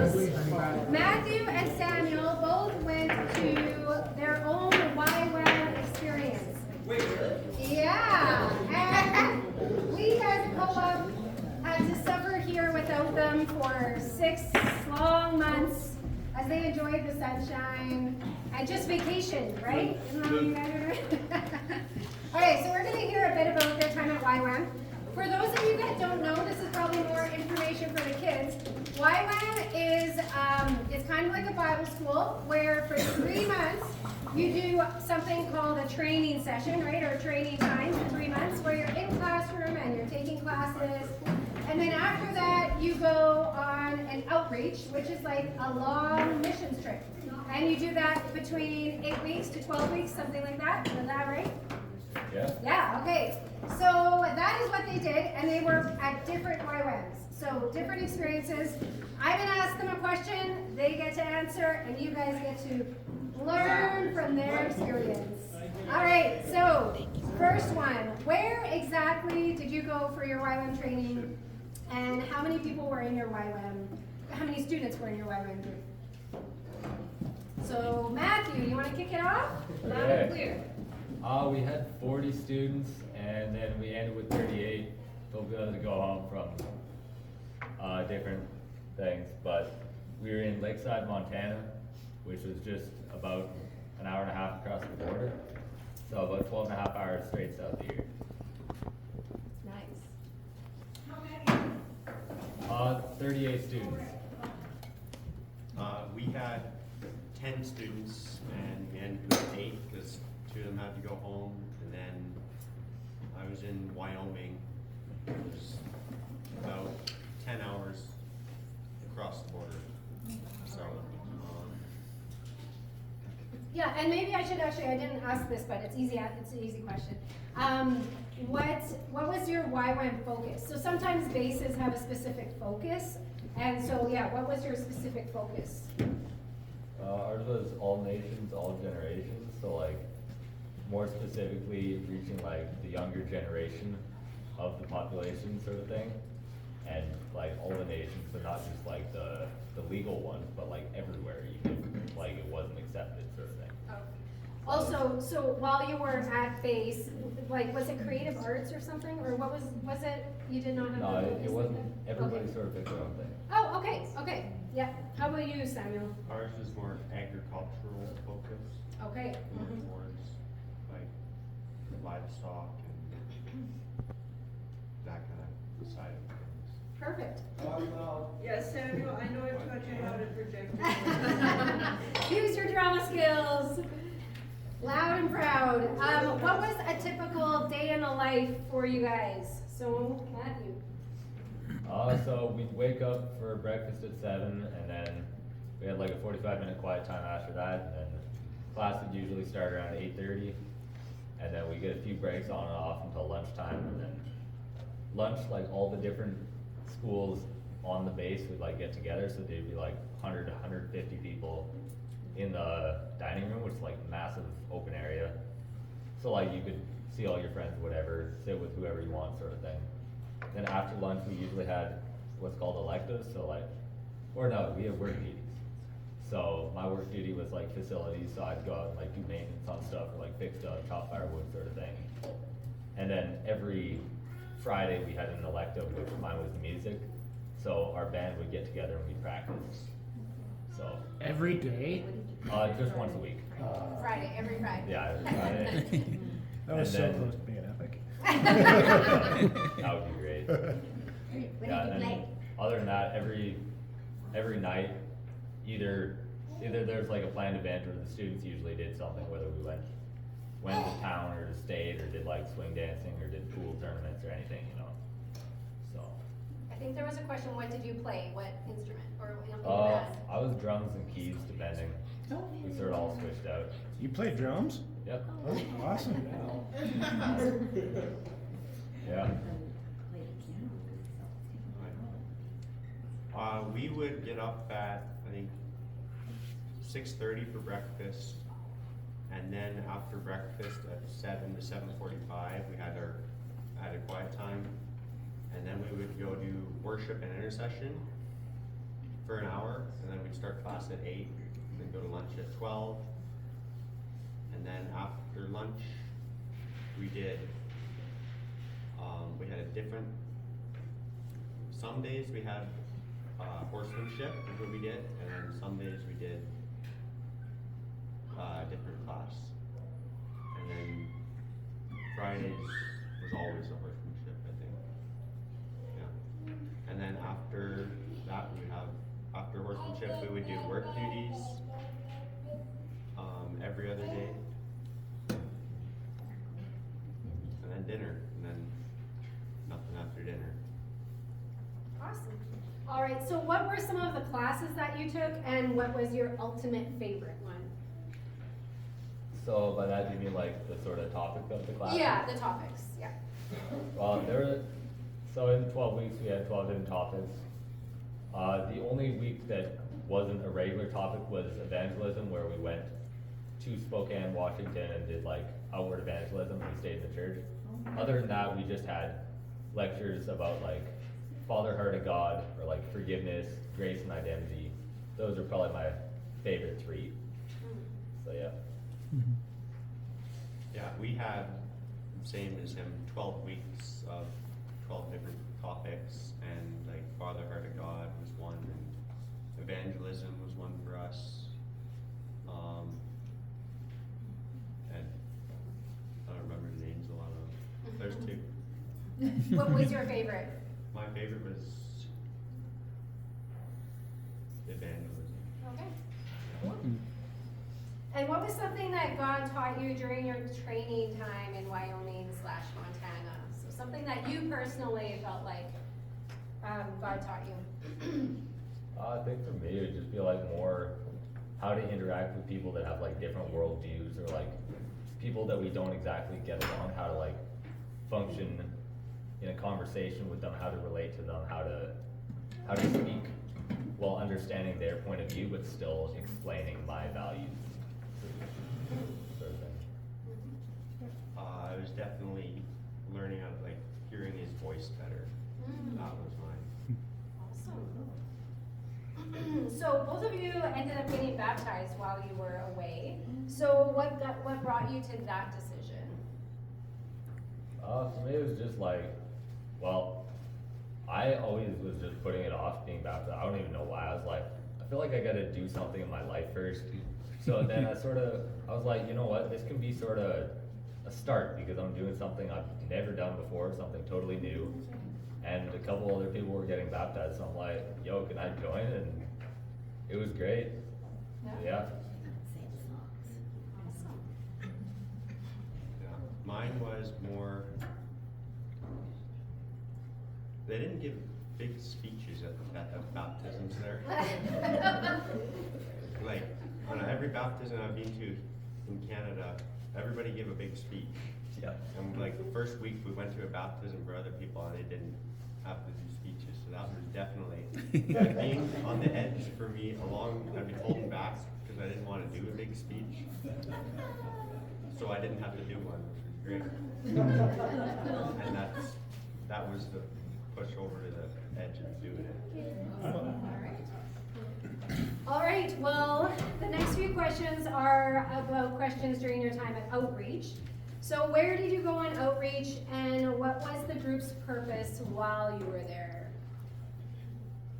Matthew and Samuel both went to their own YWAM experience. Wait, Yeah, and we as a co-op had to suffer here without them for 6 long months as they enjoyed the sunshine and just vacation, right? Isn't that what you guys are doing? Okay, so we're going to hear a bit about their time at YWAM. For those of you that don't know, this is probably more information for the kids. YWAM is it's kind of like a Bible school where for 3 months you do something called a training session, right, or training time for 3 months where you're in classroom and you're taking classes. And then after that you go on an outreach, which is like a long missions trip. And you do that between 8 weeks to 12 weeks, something like that. Is that right? Yeah. Yeah, okay. So that is what they did, and they were at different YWAMs. So different experiences. I'm gonna ask them a question, they get to answer, and you guys get to learn from their experience. All right, so first one, where exactly did you go for your YWAM training, and how many people were in your YWAM? How many students were in your YWAM group? So Matthew, you want to kick it off? Loud and clear. We had 40 students, and then we ended with 38. So we had to go home from different things, but we were in Lakeside, Montana, which was just about an hour and a half across the border. So about 12 and a half hours straight south of here. Nice. 38 students. We had 10 students and we ended with 8 because 2 of them had to go home, and then I was in Wyoming. It was about 10 hours across the border. So, Yeah, and maybe I should actually, I didn't ask this, but it's easy. It's an easy question. What was your YWAM focus? So sometimes bases have a specific focus, and so yeah, what was your specific focus? Ours was all nations, all generations. So like, more specifically, reaching like the younger generation of the population, sort of thing, and like all the nations, so not just like the legal ones, but like everywhere, even like it wasn't accepted, sort of thing. Oh. Also, so while you were at base, like was it creative arts or something, or what was it? You did not have. No, a it focus wasn't. like that? Everybody Okay. sort of picked their own thing. Oh, okay, okay, yeah. How about you, Samuel? ours was more agricultural focus, Okay. more Mhm. towards like livestock and that kind of side of things. Perfect. Yes, Samuel, I know I've taught you how to project. Use your drama skills. Loud and proud. What was a typical day in the life for you guys? So, Matthew. So we'd wake up for breakfast at 7, and then we had like a 45-minute quiet time after that, and then class would usually start around 8:30, and then we get a few breaks on and off until lunchtime, and then lunch, like all the different schools on the base would like get together, so there'd be like 100 to 150 people in the dining room, which is like a massive open area. So like you could see all your friends, whatever, sit with whoever you want, sort of thing. Then after lunch, we usually had what's called electives, so like, or no, we have work duties. So my work duty was like facilities, so I'd go out and like do maintenance on stuff, or like fix stuff, chop firewood, sort of thing. And then every Friday we had an elective, which mine was music. So our band would get together and we'd practice. So Every day? just once a week. Friday, every Friday. Yeah, every Friday. That was And so then- close to being epic. That would be great. What Yeah, did you and play? then other than that, every night, either there's like a planned event, or the students usually did something, whether we went to town or to state, or did like swing dancing, or did pool tournaments or anything, you know. So, I think there was a question, what did you play? What instrument? Or in a band? I was drums and keys, depending. We sort of all switched out. You play drums? Yep. Oh, awesome. Yeah. We would get up at, I think, 6:30 for breakfast, and then after breakfast at 7 to 7:45, we had a quiet time, and then we would go do worship and intercession for an hour, start class at 8, then go to lunch at 12. And then after lunch, we did, we had a different, some days we had horsemanship, is what we did, and then some days we did a different class. And then Fridays was always a horsemanship, I think. Yeah. And then after that, we would have, after horsemanship, we would do work duties every other day. And then dinner, and then nothing after dinner. Awesome. All right, so what were some of the classes that you took, and what was your ultimate favorite one? So by that, do you mean like the sort of topic of the class? Yeah, the topics, yeah. Well, so in 12 weeks, we had 12 different topics. The only week that wasn't a regular topic was evangelism, where we went to Spokane, Washington, and did like outward evangelism. We stayed in the church. Other than that, we just had lectures about like Father, Heart of God, or like forgiveness, grace, and identity. Those are probably my favorite 3. So yeah. Yeah, we had, same as him, 12 weeks of 12 different topics, and like Father, Heart of God was one, and evangelism was one for us. And I don't remember the names of a lot of them. There's 2. What was your favorite? My favorite was evangelism. Okay. Cool. And what was something that God taught you during your training time in Wyoming/Montana? So something that you personally felt like God taught you. I think for me, it would just be like more how to interact with people that have like different worldviews, or like people that we don't exactly get along, how to like function in a conversation with them, how to relate to them, how to speak while understanding their point of view, but still explaining my values. Sort of thing. I was definitely learning how to like hearing his voice better. That was mine. Awesome. So both of you ended up getting baptized while you were away. So what brought you to that decision? For me, it was just like, well, I always was just putting it off being baptized. I don't even know why. I was like, I feel like I gotta do something in my life first. So then I was like, you know what, this can be sort of a start, because I'm doing something I've never done before, something totally new. And a couple other people were getting baptized, so I'm like, yo, can I join? And it was great. Yeah. Awesome. Yeah. Mine was more, they didn't give big speeches at the baptisms there. Like, on every baptism I've been to in Canada, everybody gave a big speech. Yeah. And like the first week we went to a baptism for other people and they didn't have to do speeches, so that was definitely like, being on the edge for me. I'd be holding back because I didn't want to do a big speech, so I didn't have to do one, which was great. And that was the push over to the edge of doing it. All right, well, the next few questions are about questions during your time at Outreach. So where did you go on Outreach, and what was the group's purpose while you were there?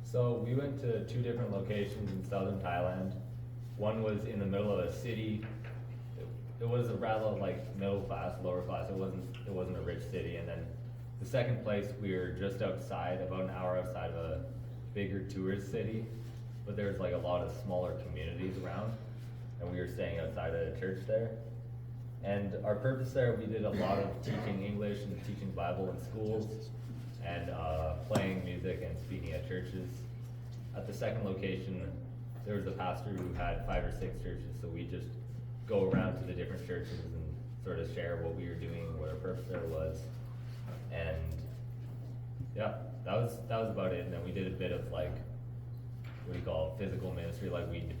So we went to 2 different locations in southern Thailand. One was in the middle of a city. It was a rather like middle class, lower class. It wasn't a rich city. And then the second place, we were just outside, about an hour outside of a bigger tourist city. But there's like a lot of smaller communities around, and we were staying outside of a church there. And our purpose there, we did a lot of teaching English and teaching Bible in schools, and playing music and speaking at churches. At the second location, there was a pastor who had 5 or 6 churches, so we just go around to the different churches and sort of share what we were doing, what our purpose there was. And yeah, that was about it. And then we did a bit of like, what do you call it, physical ministry, like we'd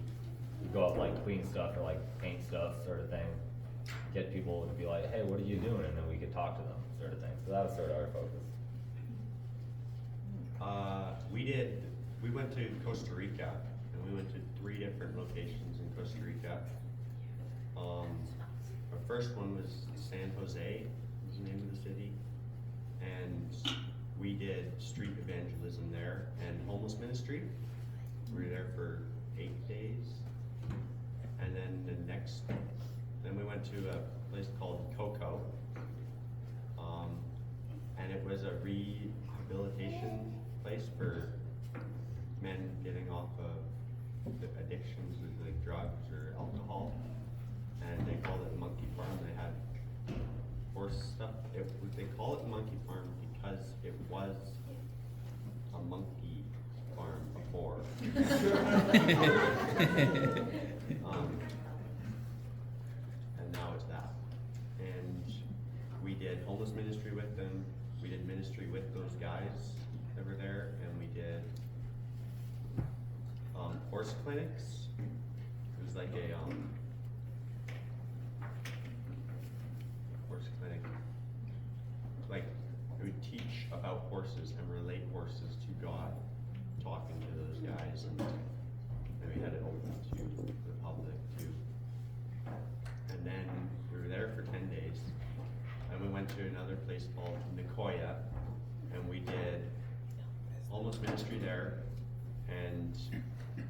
go out like clean stuff or like paint stuff sort of thing, get people to be like, hey, what are you doing? And then we could talk to them sort of thing. So that was sort of our focus. We went to Costa Rica and we went to 3 different locations in Costa Rica. Our first one was San Jose, was the name of the city, and we did street evangelism there and homeless ministry. We were there for 8 days, and then then we went to a place called Coco, and it was a rehabilitation place for men getting off of the addictions with like drugs or alcohol, and they called it Monkey Farm. They had horse stuff. They call it Monkey Farm because it was a monkey farm before. And now it's that. And we did homeless ministry with them. We did ministry with those guys that were there, and we did horse clinics. It was like a horse clinic. Like, it would teach about horses and relate horses to God, talking to those guys, and we had it open to the public too. And then we were there for 10 days, and we went to another place called Nicoya, and we did homeless ministry there, and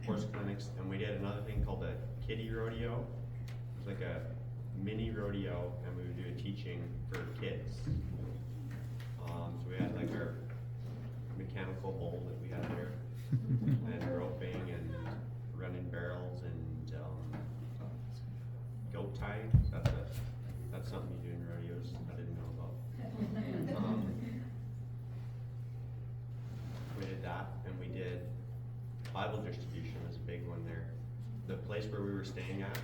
horse clinics, and we did another thing called a kiddie rodeo. It was like a mini rodeo, and we would do a teaching for kids. So we had like our mechanical bull that we had there, and roping and running barrels and goat tying. That's something you do in rodeos I didn't know about. We did that, and we did Bible distribution was a big one there. The place where we were staying at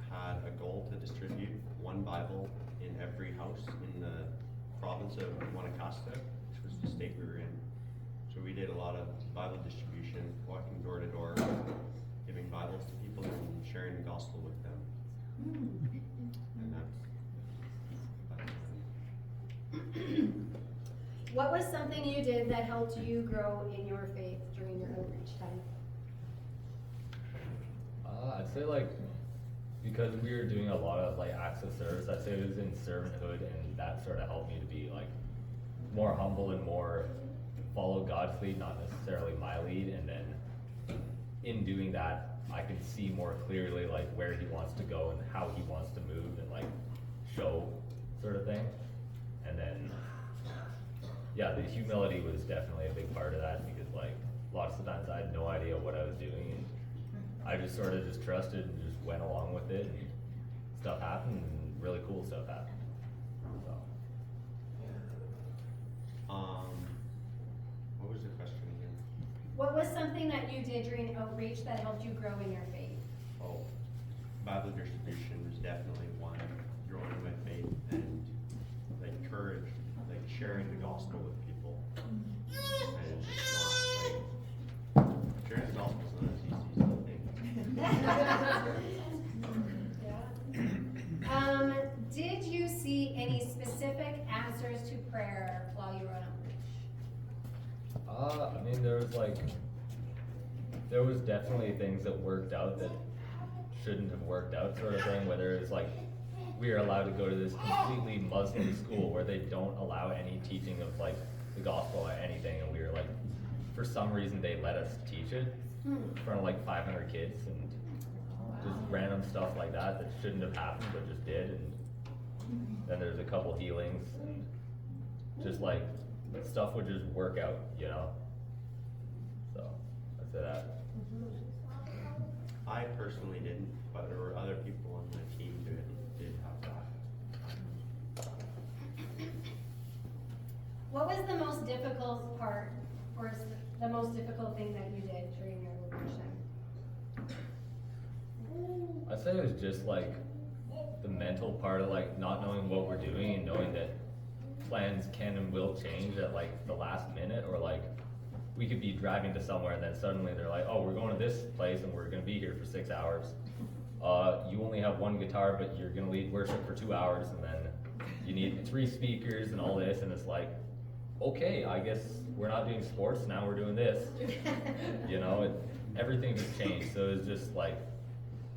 had a goal to distribute 1 Bible in every house in the province of Guanacaste, which was the state we were in. So we did a lot of Bible distribution, walking door to door, giving Bibles to people and sharing the gospel with them. And What was something you did that helped you grow in your faith during your outreach time? I'd say like, because we were doing a lot of like acts of service, I'd say it was in servanthood, and that sort of helped me to be like more humble and more follow God's lead, not necessarily my lead. And then in doing that, I can see more clearly like where he wants to go and how he wants to move and like show sort of thing. And then, yeah, the humility was definitely a big part of that, because like lots of times I had no idea what I was doing, and I just sort of just trusted and just went along with it, and stuff happened, and really cool stuff happened. So. what was the question again? What was something that you did during outreach that helped you grow in your faith? Oh, Bible distribution was definitely one. Growing my faith and like courage, like sharing the gospel with people, and just not like sharing the gospel is not as easy as you think. Did you see any specific answers to prayer while you were on outreach? I mean, there was definitely things that worked out that shouldn't have worked out, sort of thing, whether it's like, we are allowed to go to this completely Muslim school where they don't allow any teaching of like the gospel or anything, and we were like, for some reason they let us teach it in front of like 500 kids, and just random stuff like that that shouldn't have happened but just did. And then there's a couple healings, and just like stuff would just work out, you know. So I'd say that. I personally didn't, but there were other people on my team who did have that. What was the most difficult part, or the most difficult thing that you did during your outreach time? I'd say it was just like the mental part of like not knowing what we're doing, and knowing that plans can and will change at like the last minute, or like we could be driving to somewhere and then suddenly they're like, oh, we're going to this place and we're going to be here for 6 hours. You only have 1 guitar, but you're going to lead worship for 2 hours, and then you need 3 speakers and all this, and it's like, okay, I guess we're not doing sports, now we're doing this. You know, everything just changed, so it was just like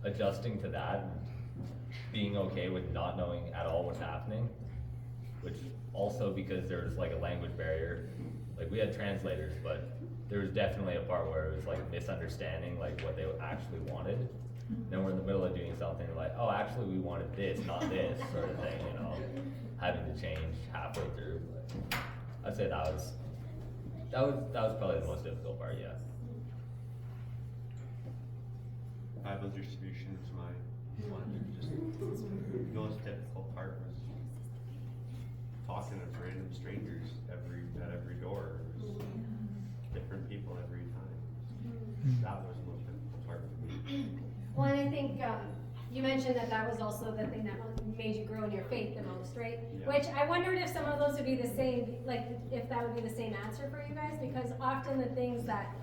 adjusting to that and being okay with not knowing at all what's happening, which also because there was like a language barrier, like we had translators, but there was definitely a part where it was like misunderstanding like what they actually wanted. Then we're in the middle of doing something like, oh, actually we wanted this, not this, sort of thing, you know, having to change halfway through. But I'd say that was probably the most difficult part, yeah. Bible distribution was my one. Just the most difficult part was talking to random strangers at every door. It was different people every time. That was the most difficult part for me. Well, and I think you mentioned that was also the thing that made you grow in your faith the most, right? Yeah. Which I wondered if some of those would be the same, like if that would be the same answer for you guys, because often the things that,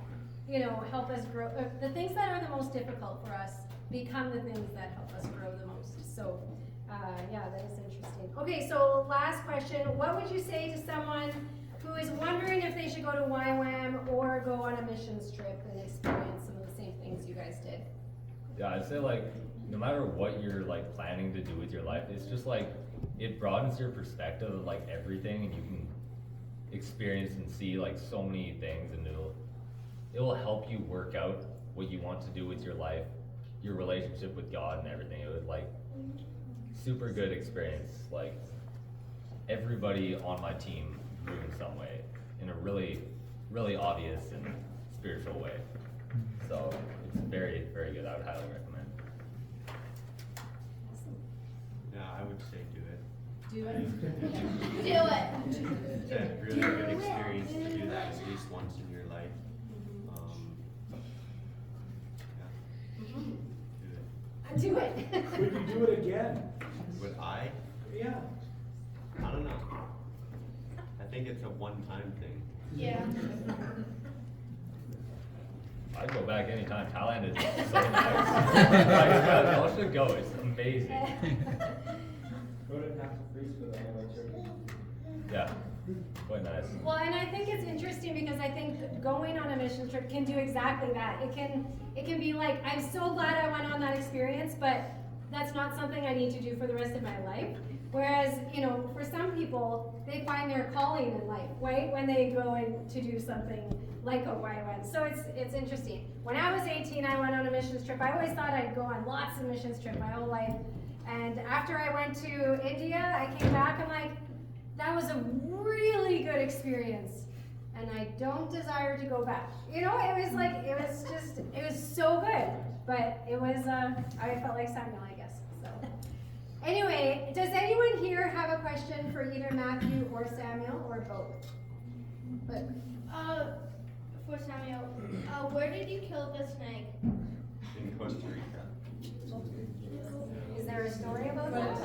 you know, help us grow, the things that are the most difficult for us become the things that help us grow the most. So, yeah, that is interesting. Okay, so last question. What would you say to someone who is wondering if they should go to YWAM or go on a missions trip and experience some of the same things you guys did? Yeah, I'd say like, no matter what you're like planning to do with your life, it's just like, it broadens your perspective of like everything, and you can experience and see like so many things, and it will help you work out what you want to do with your life, your relationship with God and everything. It was like super good experience. Like everybody on my team grew in some way, in a really, really obvious and spiritual way. So it's very, very good. I would highly recommend. Yeah, I would say do it. Do it. Do it. It's a really good experience to do that at least once in your life. Yeah. Do it. Do it. Would you do it again? Would I? Yeah. I don't know. I think it's a one-time thing. Yeah. I'd go back anytime. Thailand is so nice. Y'all should go. It's amazing. Go to Pastor Priest for the whole church. Yeah, quite nice. Well, and I think it's interesting because I think going on a mission trip can do exactly that. It can be like, I'm so glad I went on that experience, but that's not something I need to do for the rest of my life. Whereas, you know, for some people, they find their calling in life, right? When they go in to do something like a YWAM. So it's interesting. When I was 18, I went on a missions trip. I always thought I'd go on lots of missions trips my whole life. And after I went to India, I came back, I'm like, that was a really good experience. And I don't desire to go back. You know, it was so good. But it was, I felt like Samuel, I guess, so. Anyway, does anyone here have a question for either Matthew or Samuel, or both? But, For Samuel, where did you kill the snake? In Costa Rica. is there a story about that?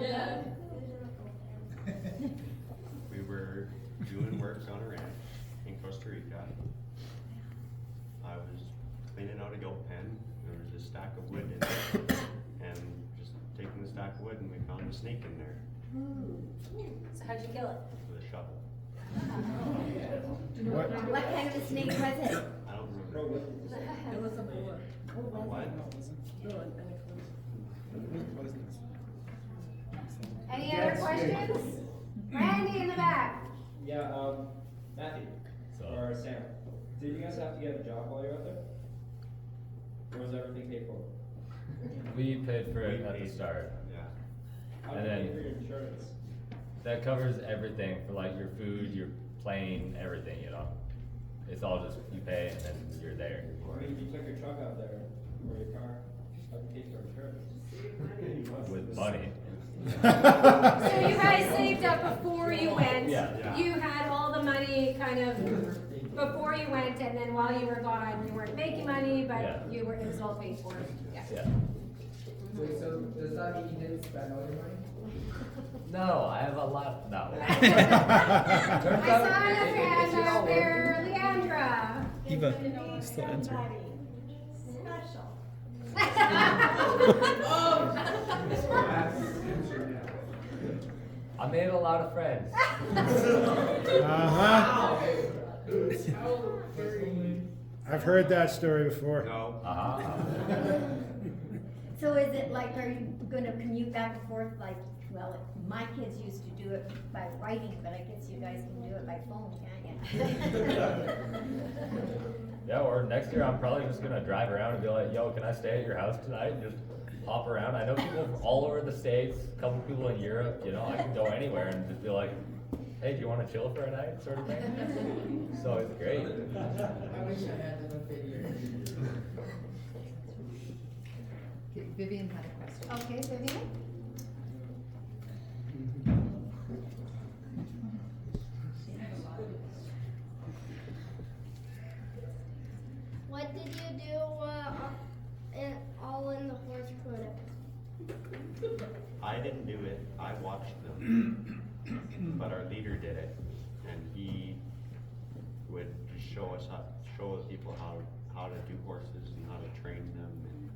Yeah. We were doing work on a ranch in Costa Rica. I was cleaning out a goat pen. There was a stack of wood in there. And just taking the stack of wood, and we found a snake in there So how'd you kill it? with a shovel. What kind of a snake was it? I don't remember. It was a boar. What? Any other questions? Randy in the back. Yeah, Matthew, So, or Sam, did you guys have to get a job while you were out there? Or was everything paid for? we paid for it We at the paid. start. Yeah. How And did you pay then- for your insurance? That covers everything for like your food, your plane, everything, you know? It's all just, you pay and then you're there. I mean, if you took your truck out there, or your car, how did you pay for insurance? With money. So you guys saved up before you went. Yeah. You had all the money kind of before you went, and then while you were gone, you weren't making money, but Yeah. it was all paid for. Yeah. Yeah. So does that mean you didn't spend all your money? No, I have a lot, no. I saw another hand out there, Leandra. Eva, still answering. I made a lot of friends. Uh-huh. I've heard that story before. No, So is it like, are you gonna commute back and forth like, well, my kids used to do it by writing, but I guess you guys can do it by phone, can't you? Yeah, or next year I'm probably just gonna drive around and be like, yo, can I stay at your house tonight and just hop around? I know people from all over the States, a couple people in Europe, you know, I can go anywhere and just be like, hey, do you wanna chill for a night, sort of thing? So it's great. I wish I had them fit here. Okay, Vivian had a question. Okay, Vivian? What did you do all in the horse clinic? I didn't do it, I watched them, but our leader did it, and he would just show the people how to do horses and how to train them, and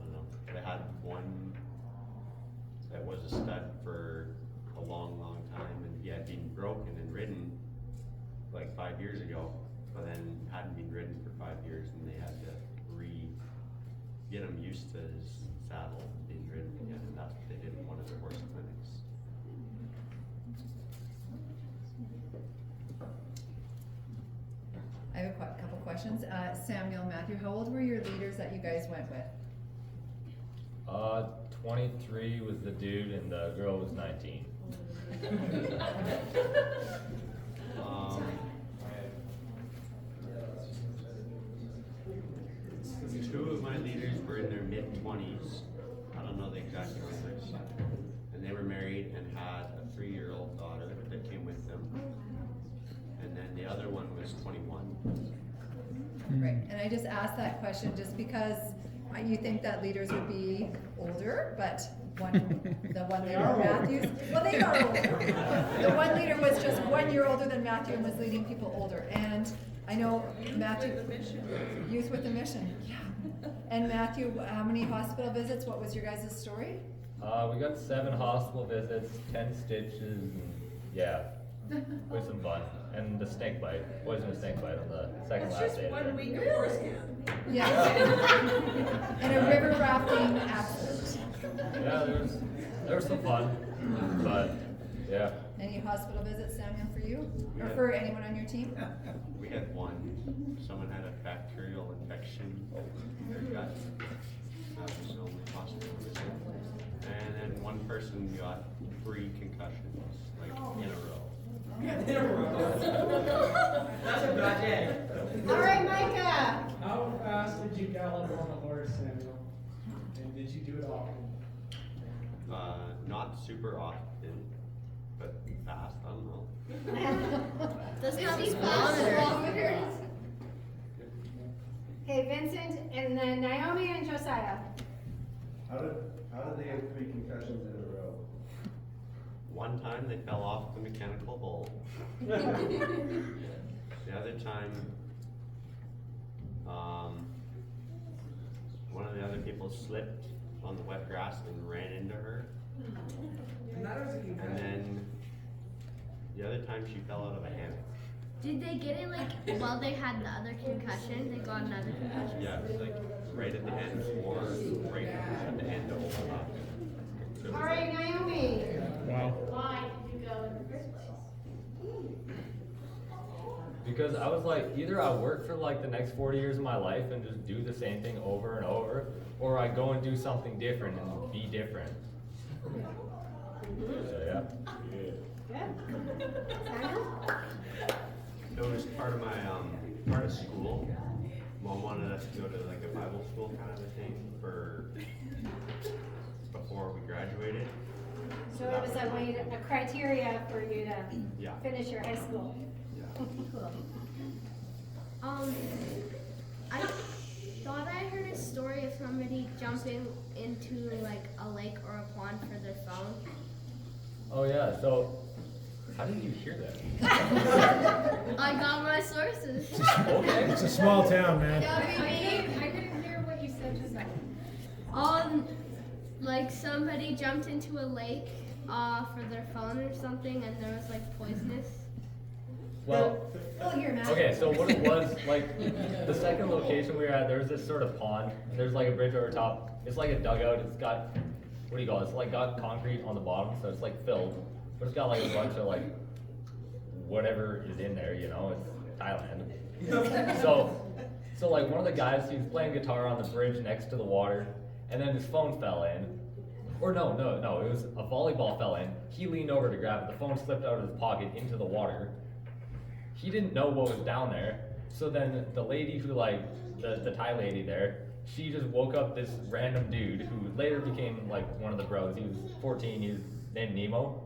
I don't know, they had one that was a stud for a long, long time, and he had been broken and ridden like 5 years ago, but then hadn't been ridden for 5 years, and they had to get him used to his saddle and being ridden again, and that's what they did in one of their horse clinics. I have a couple questions. Samuel, Matthew, how old were your leaders that you guys went with? 23 was the dude and the girl was 19. Two of my leaders were in their mid-20s. I don't know the exact numbers. And they were married and had a 3-year-old daughter that came with them. And then the other one was 21. Right, and I just asked that question just because you think that leaders would be older, but the one leader, Matthews, well, they are older. The one leader was just 1 year older than Matthew and was leading people older. And I know Matthew, Youth with a Mission, yeah. And Matthew, how many hospital visits? What was your guys' story? We got 7 hospital visits, 10 stitches, and yeah, with some fun. And the snake bite, poisonous snake bite on the second It's last just day. 1 week of horse camp. Yeah. And a river rafting accident. Yeah, there was some fun, but yeah. Any hospital visits, Samuel, for you? Or for anyone on your team? We had one. Someone had a bacterial infection in their gut. That was the only hospital visit. And then one person got 3 concussions, like in a row. That's a budget. All right, Micah. How fast did you gallop on a horse, Samuel? And did you do it often? Not super often, but fast, I don't know. Does have kilometers. Okay, Vincent, and then Naomi and Josiah. How did they get 3 concussions in a row? One time they fell off the mechanical bull. The other time, one of the other people slipped on the wet grass and ran into her. And that was a concussion. And then the other time she fell out of a hammock. Did they get it like while they had the other concussion? They got another concussion. Yeah, it was like right at the end, or right at the end of overlap. So it was All right, Naomi. Wow. Why did you go in the first place? Because I was like, either I work for like the next 40 years of my life and just do the same thing over and over, or I go and do something different and be different. So yeah. Good. Samuel? It was part of my part of school. Mom wanted us to go to like a Bible school kind of a thing for before we graduated. So it was a criteria for you to Yeah. finish your high school. Yeah. Cool. I thought I heard a story of somebody jumping into like a lake or a pond for their phone. Oh yeah, so how did you hear that? I got my sources. Okay. It's a small town, man. I couldn't hear what you said just now. Like somebody jumped into a lake for their phone or something, and there was like poisonous Well, Oh, here, Matt. okay, so what it was, like, the second location we were at, there was this sort of pond, and there's like a bridge over top. It's like a dugout, it's got, what do you call it? It's like got concrete on the bottom, so it's like filled, but it's got like a bunch of like, whatever is in there, you know, it's Thailand. So like one of the guys, he was playing guitar on the bridge next to the water, and then his phone fell in. Or no, it was a volleyball fell in. He leaned over to grab it, the phone slipped out of his pocket into the water. He didn't know what was down there, so then the lady who like, the Thai lady there, she just woke up this random dude who later became like one of the bros. He was 14, he was named Nemo,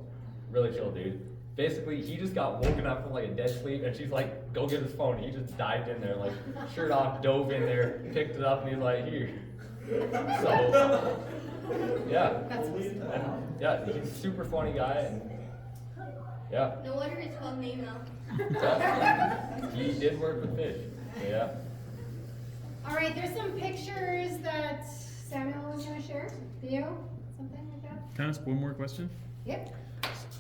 really chill dude. Basically, he just got woken up from like a dead sleep, and she's like, go get his phone. He just dived in there, like shirt off, dove in there, picked it up, and he's like, here. So, yeah. And, yeah, he's a super funny guy, and yeah. No wonder it's called Nemo. Yeah. He did work with fish, so yeah. All right, there's some pictures that Samuel was gonna share. Theo, something like that? Can I ask one more question? Yep.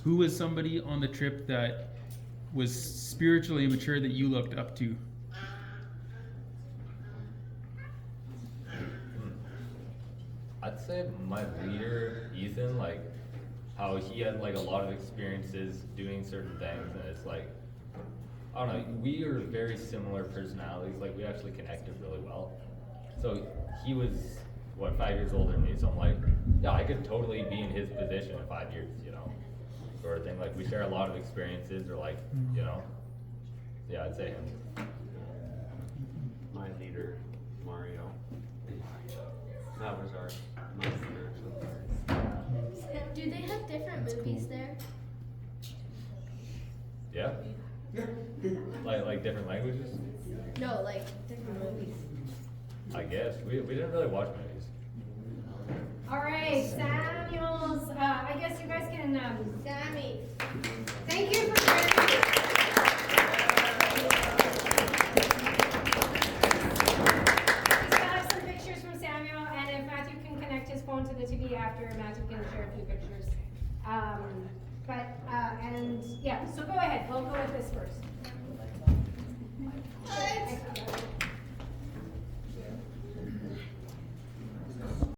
Who was somebody on the trip that was spiritually immature that you looked up to? I'd say my leader, Ethan, like how he had like a lot of experiences doing certain things, and it's like, I don't know, we are very similar personalities, like we actually connected really well. So he was, what, 5 years older than me, so I'm like, yeah, I could totally be in his position in 5 years, you know, sort of thing. Like we share a lot of experiences, or like, you know, yeah, I'd say him. My leader, Mario. That was my leader. Do they have different movies there? Yeah? Like different languages? No, like different movies. I guess. We didn't really watch movies. All right, Samuel's, I guess you guys can, Sammy. thank you for sharing. We still have some pictures from Samuel, and if Matthew can connect his phone to the TV after, Matthew can share a few pictures. And yeah, so go ahead, we'll go with this first.